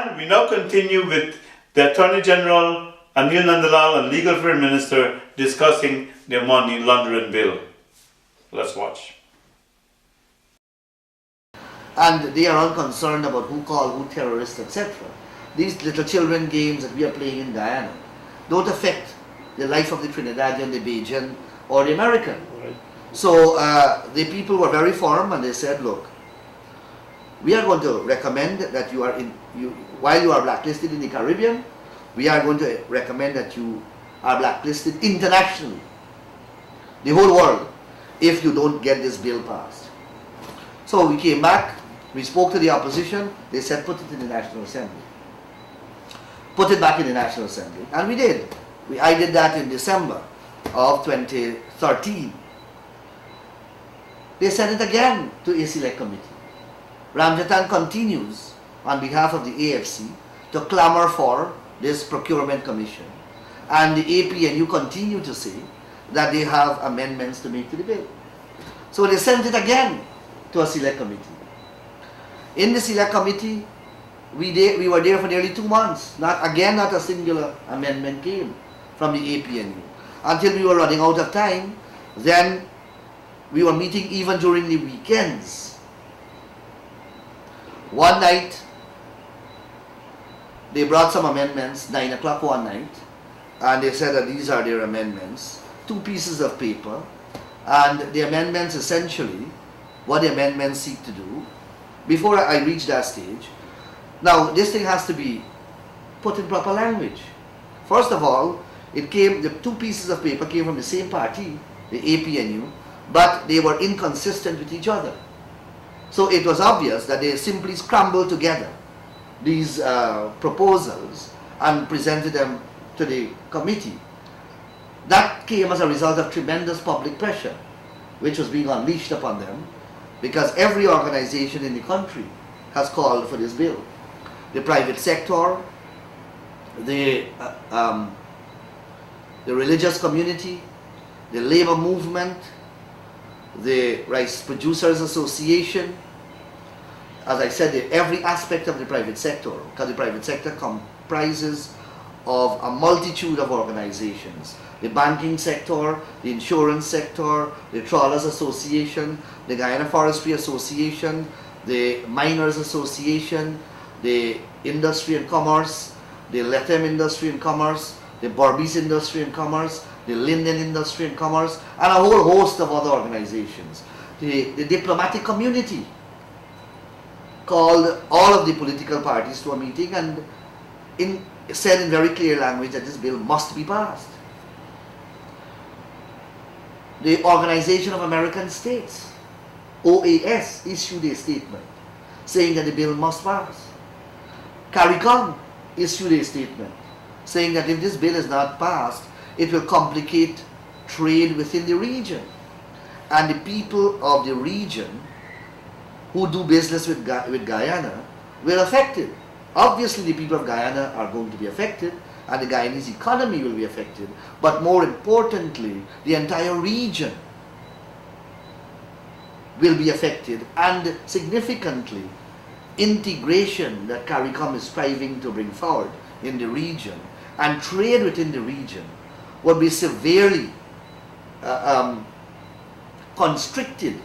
And we now continue with the Attorney General, Anil Nandlall, and Legal Affairs Minister discussing the Money Laundering Bill. Let's watch. And they are unconcerned about who call who terrorists, etc. These little children games that we are playing in Guyana don't affect the life of the Trinidadian, the Bajan, or the American. Right. So the people were very firm, and they said, look, we are going to recommend that while you are blacklisted in the Caribbean, we are going to recommend that you are blacklisted internationally, the whole world, if you don't get this bill passed. So we came back, we spoke to the opposition, they said put it in the National Assembly. Put it back in the National Assembly, and we did. I did that in December of 2013. They sent it again to a select committee. Ramjatan continues on behalf of the AFC to clamor for this procurement commission, and the APNU continue to say that they have amendments to make to the bill. So they sent it again to a select committee. In the select committee, we were there for nearly 2 months. Not a singular amendment came from the APNU until we were running out of time. Then we were meeting even during the weekends. One night, they brought some amendments, 9 o'clock one night, and they said that these are their amendments, 2 pieces of paper, and the amendments essentially, what the amendments seek to do, before I reach that stage. Now, this thing has to be put in proper language. First of all, the 2 pieces of paper came from the same party, the APNU, but they were inconsistent with each other. So it was obvious that they simply scrambled together these proposals and presented them to the committee. That came as a result of tremendous public pressure, which was being unleashed upon them, because every organization in the country has called for this bill. The private sector, the religious community, the labor movement, the Rice Producers Association, as I said, every aspect of the private sector, because the private sector comprises of a multitude of organizations. The banking sector, the insurance sector, the Trawlers Association, the Guyana Forestry Association, the Miners Association, the Industry and Commerce, the Lethem Industry and Commerce, the Berbice Industry and Commerce, the Linden Industry and Commerce, and a whole host of other organizations. The diplomatic community called all of the political parties to a meeting and said in very clear language that this bill must be passed. The Organization of American States, OAS, issued a statement saying that the bill must pass. CARICOM issued a statement saying that if this bill is not passed, it will complicate trade within the region. And the people of the region who do business with Guyana will affected. Obviously, the people of Guyana are going to be affected, and the Guyanese economy will be affected. But more importantly, the entire region will be affected, and significantly, integration that CARICOM is striving to bring forward in the region and trade within the region will be severely constricted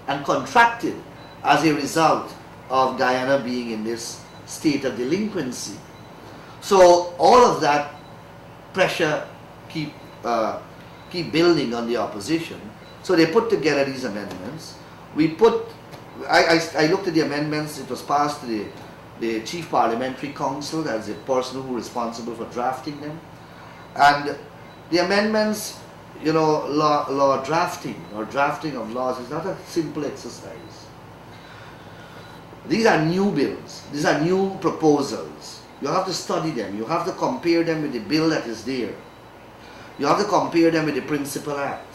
and contracted as a result of Guyana being in this state of delinquency. So all of that pressure keep building on the opposition. So they put together these amendments. I looked at the amendments. It was passed to the Chief Parliamentary Council as the person who was responsible for drafting them. And the amendments, you know, law drafting or drafting of laws is not a simple exercise. These are new bills. These are new proposals. You have to study them. You have to compare them with the bill that is there. You have to compare them with the Principal Act.